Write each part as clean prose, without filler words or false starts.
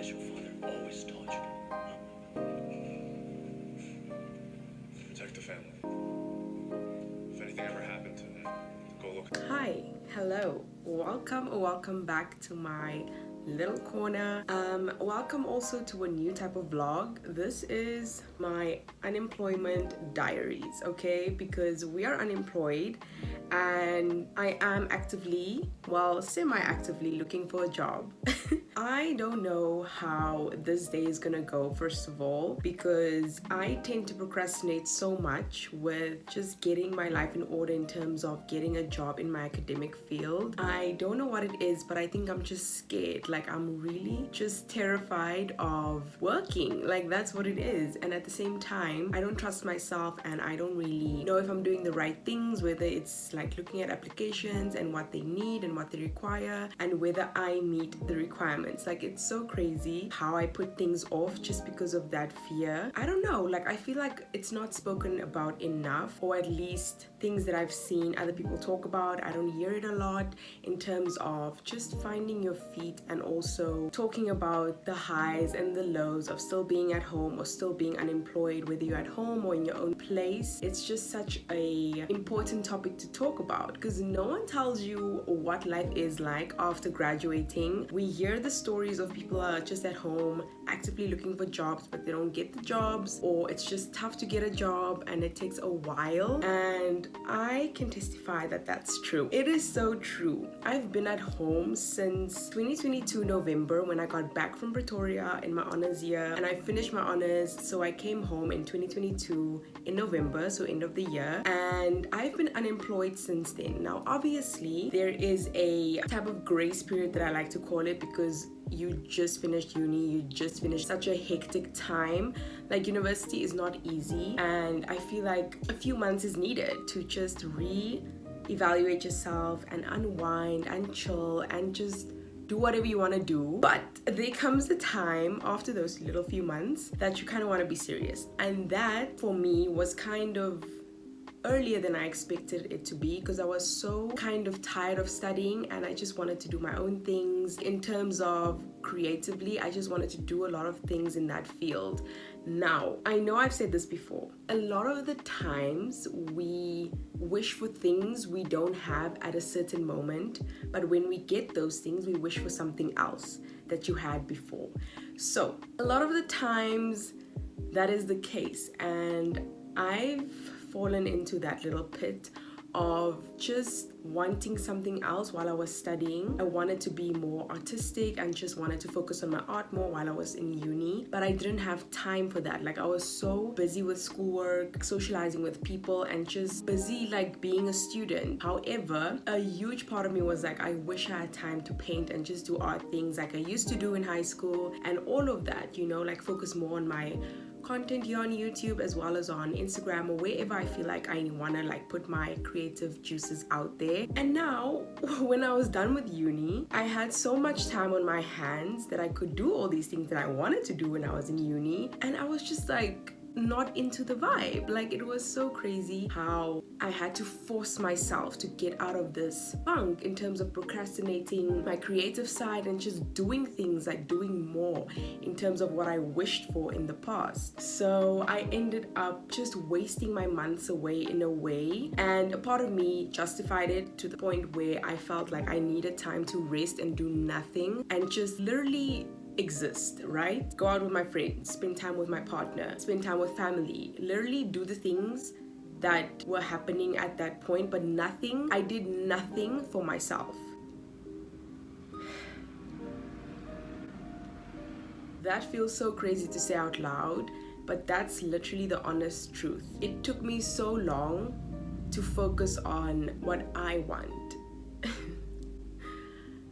as your father always taught you. Protect the family. If anything ever happened to him, go look. Hi, hello, welcome back to my little corner. Welcome also to a new type of vlog. This is my unemployment diaries, okay? Because we are unemployed and I am actively, well, semi-actively looking for a job. I don't know how this day is gonna go, first of all, because I tend to procrastinate so much with just getting my life in order in terms of getting a job in my academic field. I don't know what it is, but I think I'm just scared. Like, I'm really just terrified of working. Like, that's what it is. And at the same time, I don't trust myself and I don't really know if I'm doing the right things, whether it's like looking at applications and what they need and what they require and whether I meet the requirements. Like, it's so crazy how I put things off just because of that fear. I don't know, like, I feel like it's not spoken about enough, or at least things that I've seen other people talk about. I don't hear it a lot in terms of just finding your feet and also talking about the highs and the lows of still being at home or still being unemployed, whether you're at home or in your own place. It's just such a important topic to talk about because no one tells you what life is like after graduating. We hear the stories of people are just at home actively looking for jobs, but they don't get the jobs, or it's just tough to get a job and it takes a while. And I can testify that that's true. It is so true. I've been at home since 2022 November when I got back from Pretoria in my honors year, and I finished my honors, so I came home in 2022 in November, so end of the year, and I've been unemployed since then. Now obviously there is a type of grace period that I like to call it, because you just finished uni, you just finished such a hectic time. Like, university is not easy, and I feel like a few months is needed to just evaluate yourself and unwind and chill and just do whatever you want to do. But there comes a time after those little few months that you kind of want to be serious, and that for me was kind of earlier than I expected it to be, because I was so kind of tired of studying and I just wanted to do my own things. In terms of creatively, I just wanted to do a lot of things in that field. Now, I know I've said this before, a lot of the times we wish for things we don't have at a certain moment, but when we get those things, we wish for something else that you had before. So a lot of the times that is the case, and I've fallen into that little pit of just wanting something else while I was studying. I wanted to be more artistic and just wanted to focus on my art more while I was in uni, but I didn't have time for that. Like, I was so busy with schoolwork, socializing with people, and just busy like being a student. However, a huge part of me was like, I wish I had time to paint and just do art things like I used to do in high school and all of that, you know, like focus more on my content here on YouTube as well as on Instagram or wherever I feel like I want to like put my creative juices out there. And now when I was done with uni, I had so much time on my hands that I could do all these things that I wanted to do when I was in uni, and I was just like not into the vibe. Like, it was so crazy how I had to force myself to get out of this funk in terms of procrastinating my creative side and just doing things, like doing more in terms of what I wished for in the past. So I ended up just wasting my months away in a way, and a part of me justified it to the point where I felt like I needed time to rest and do nothing and just literally exist, right? Go out with my friends, spend time with my partner, spend time with family, literally do the things that were happening at that point, but I did nothing for myself. That feels so crazy to say out loud, but that's literally the honest truth. It took me so long to focus on what I want.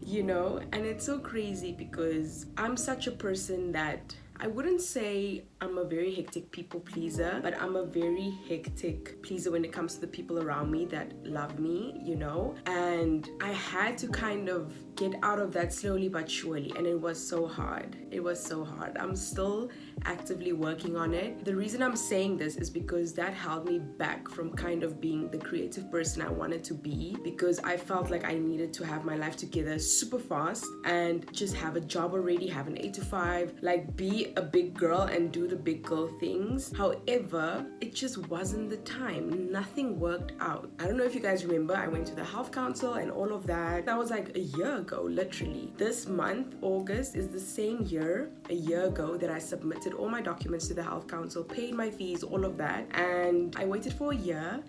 You know, and it's so crazy because I'm such a person that I wouldn't say I'm a very hectic people pleaser, but I'm a very hectic pleaser when it comes to the people around me that love me, you know? And I had to kind of get out of that slowly but surely, and it was so hard. It was so hard. I'm still actively working on it. The reason I'm saying this is because that held me back from kind of being the creative person I wanted to be, because I felt like I needed to have my life together super fast and just have a job already, have an 8 to 5, like be a big girl and do the big girl things. However, it just wasn't the time. Nothing worked out. I don't know if you guys remember, I went to the health council and all of that. That was like a year ago, literally. This month, August, is the same year, a year ago, that I submitted all my documents to the health council, paid my fees, all of that, and I waited for a year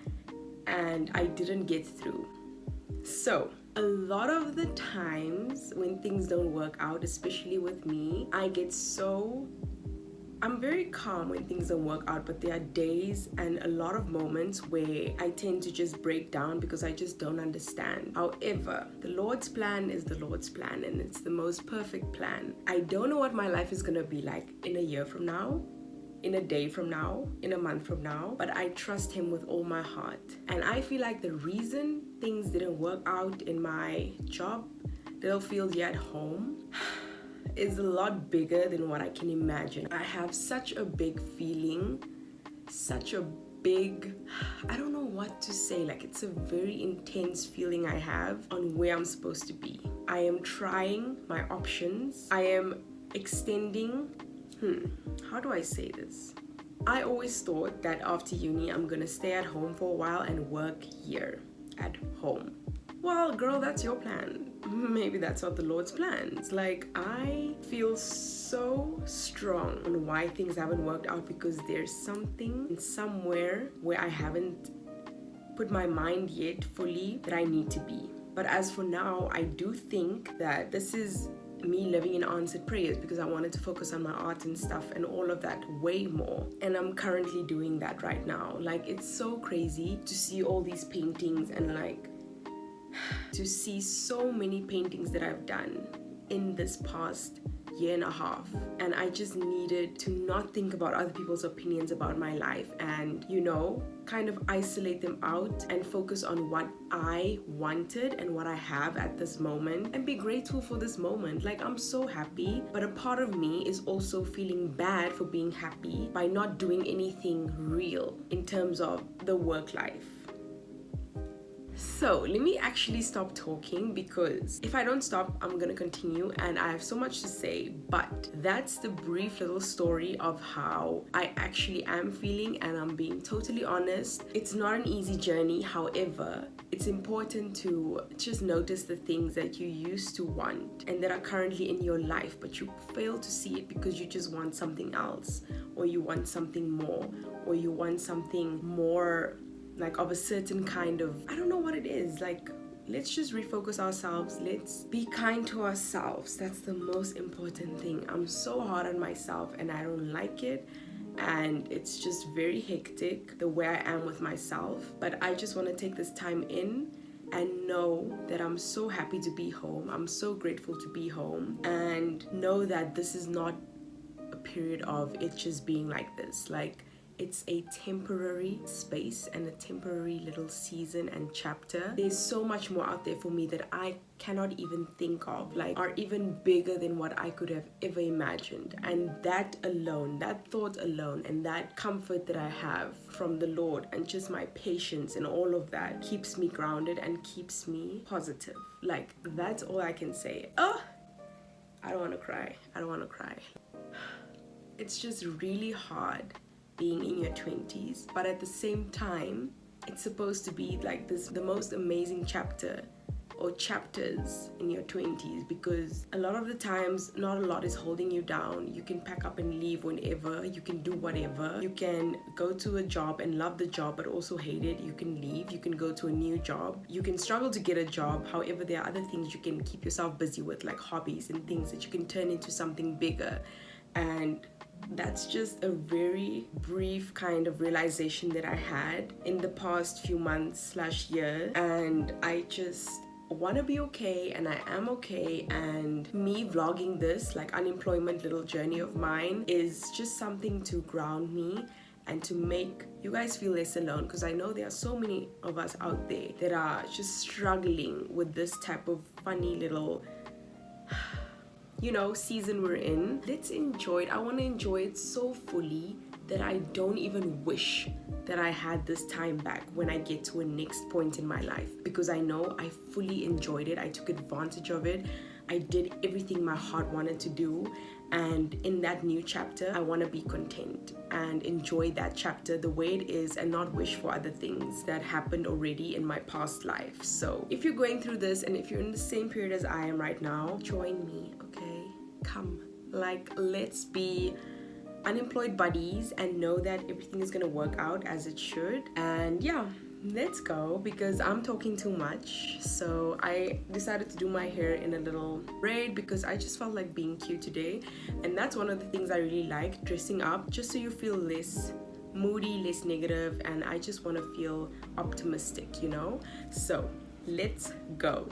and I didn't get through. So a lot of the times when things don't work out, especially with me, I'm very calm when things don't work out, but there are days and a lot of moments where I tend to just break down because I just don't understand. However, the Lord's plan is the Lord's plan, and it's the most perfect plan. I don't know what my life is gonna be like in a year from now, in a day from now, in a month from now, but I trust Him with all my heart. And I feel like the reason things didn't work out in my job, little field here at home, is a lot bigger than what I can imagine. I have such a big feeling, I don't know what to say, like it's a very intense feeling I have on where I'm supposed to be. I am trying my options. I am extending, how do I say this? I always thought that after uni, I'm gonna stay at home for a while and work here at home. Well, girl, that's your plan. Maybe that's not the Lord's plans. Like, I feel so strong on why things haven't worked out, because there's something somewhere where I haven't put my mind yet fully that I need to be. But as for now, I do think that this is me living in answered prayers, because I wanted to focus on my art and stuff and all of that way more. And I'm currently doing that right now. Like, it's so crazy to see all these paintings and like to see so many paintings that I've done in this past year and a half, and I just needed to not think about other people's opinions about my life and, you know, kind of isolate them out and focus on what I wanted and what I have at this moment and be grateful for this moment. Like, I'm so happy, but a part of me is also feeling bad for being happy by not doing anything real in terms of the work life. So let me actually stop talking, because if I don't stop, I'm gonna continue and I have so much to say. But that's the brief little story of how I actually am feeling, and I'm being totally honest. It's not an easy journey. However, it's important to just notice the things that you used to want and that are currently in your life, but you fail to see it because you just want something else, or you want something more, or you want something more like of a certain kind of, I don't know what it is. Like, let's just refocus ourselves. Let's be kind to ourselves. That's the most important thing. I'm so hard on myself and I don't like it, and it's just very hectic the way I am with myself. But I just want to take this time in and know that I'm so happy to be home. I'm so grateful to be home, and know that this is not a period of it just being like this. Like, it's a temporary space and a temporary little season and chapter. There's so much more out there for me that I cannot even think of, like, are even bigger than what I could have ever imagined. And that alone, that thought alone, and that comfort that I have from the Lord, and just my patience and all of that, keeps me grounded and keeps me positive. Like, that's all I can say. Oh, I don't want to cry. It's just really hard being in your 20s, but at the same time, it's supposed to be like this, the most amazing chapter or chapters in your 20s, because a lot of the times not a lot is holding you down. You can pack up and leave whenever, you can do whatever, you can go to a job and love the job but also hate it, you can leave, you can go to a new job, you can struggle to get a job. However, there are other things you can keep yourself busy with, like hobbies and things that you can turn into something bigger. And that's just a very brief kind of realization that I had in the past few months / year, and I just want to be okay, and I am okay. And me vlogging this like unemployment little journey of mine is just something to ground me and to make you guys feel less alone, because I know there are so many of us out there that are just struggling with this type of funny little season we're in. Let's enjoy it. I want to enjoy it so fully that I don't even wish that I had this time back when I get to a next point in my life, because I know I fully enjoyed it. I took advantage of it. I did everything my heart wanted to do, and in that new chapter I want to be content and enjoy that chapter the way it is and not wish for other things that happened already in my past life. So if you're going through this and if you're in the same period as I am right now, join me, okay? Come, let's be unemployed buddies and know that everything is gonna work out as it should. And yeah, let's go, because I'm talking too much. So I decided to do my hair in a little braid because I just felt like being cute today, and that's one of the things I really like, dressing up, just so you feel less moody, less negative, and I just want to feel optimistic, so let's go.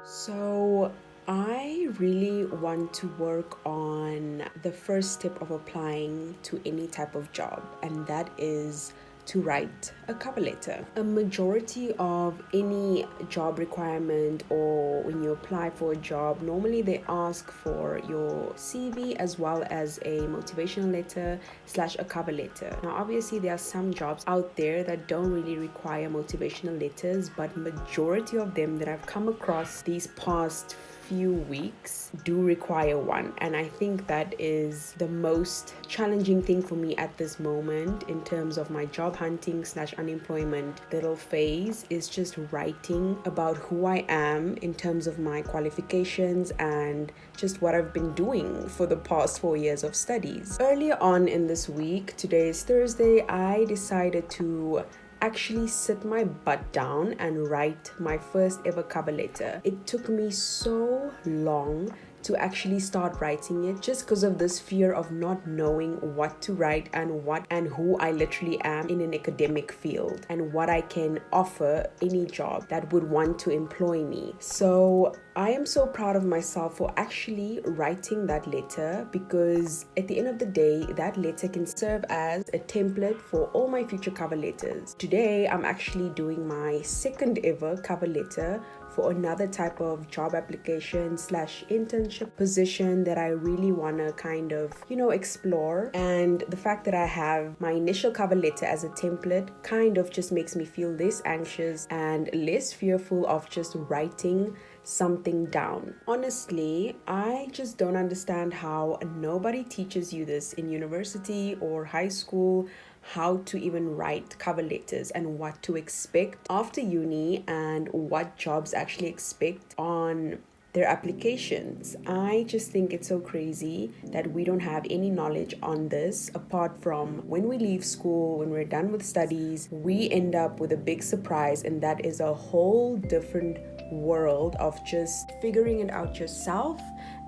So I really want to work on the first step of applying to any type of job, and that is to write a cover letter. A majority of any job requirement, or when you apply for a job, normally they ask for your CV as well as a motivational letter / a cover letter. Now obviously there are some jobs out there that don't really require motivational letters, but majority of them that I've come across these past few weeks do require one, and I think that is the most challenging thing for me at this moment in terms of my job hunting / unemployment little phase, is just writing about who I am in terms of my qualifications and just what I've been doing for the past 4 years of studies. Earlier on in this week, today is Thursday, I decided to actually sit my butt down and write my first ever cover letter. It took me so long to actually start writing it, just because of this fear of not knowing what to write and who I literally am in an academic field and what I can offer any job that would want to employ me. So I am so proud of myself for actually writing that letter, because at the end of the day, that letter can serve as a template for all my future cover letters. Today, I'm actually doing my second ever cover letter for another type of job application / internship position that I really want to kind of, explore. And the fact that I have my initial cover letter as a template kind of just makes me feel less anxious and less fearful of just writing something down. Honestly, I just don't understand how nobody teaches you this in university or high school, how to even write cover letters and what to expect after uni and what jobs actually expect on their applications. I just think it's so crazy that we don't have any knowledge on this apart from when we leave school, when we're done with studies, we end up with a big surprise, and that is a whole different world of just figuring it out yourself.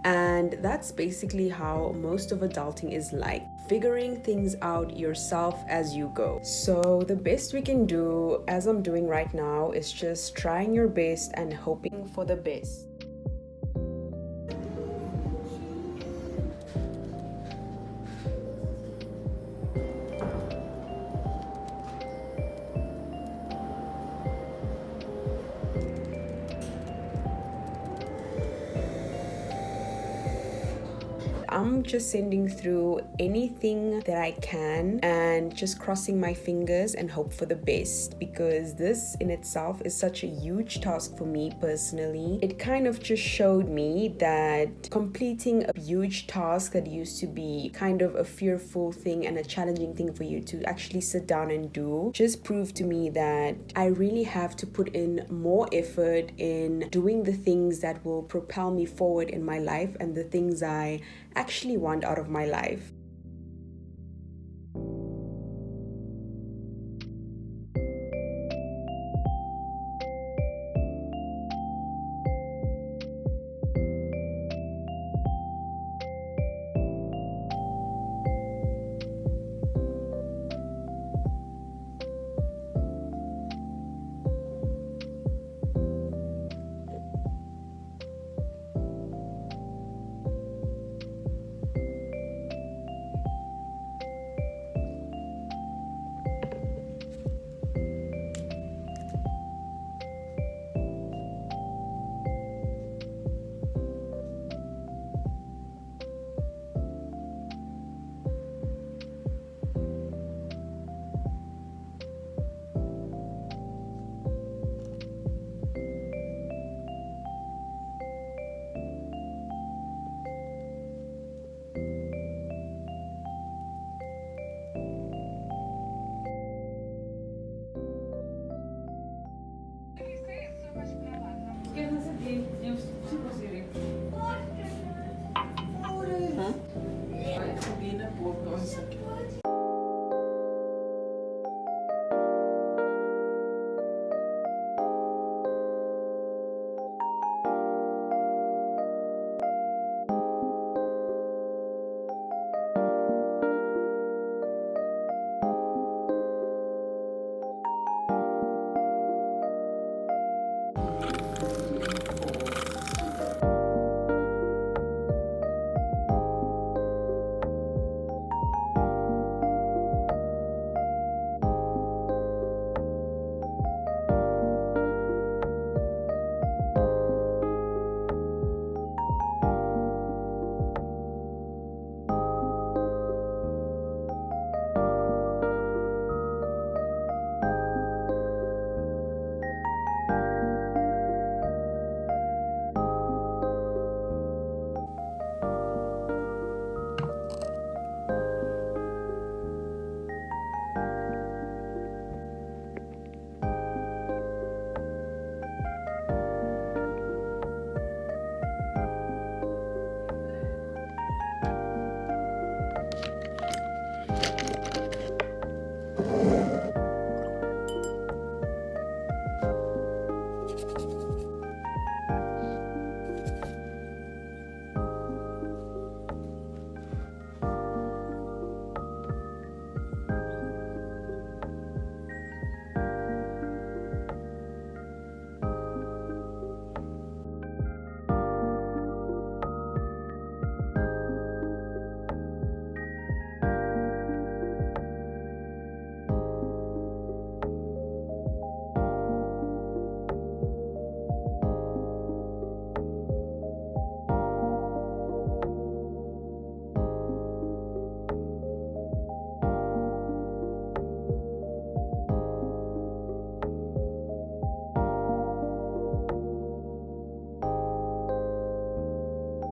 And that's basically how most of adulting is like, figuring things out yourself as you go. So the best we can do, as I'm doing right now, is just trying your best and hoping for the best. I'm just sending through anything that I can and just crossing my fingers and hope for the best, because this in itself is such a huge task for me personally. It kind of just showed me that completing a huge task that used to be kind of a fearful thing and a challenging thing for you to actually sit down and do just proved to me that I really have to put in more effort in doing the things that will propel me forward in my life and the things I actually want out of my life.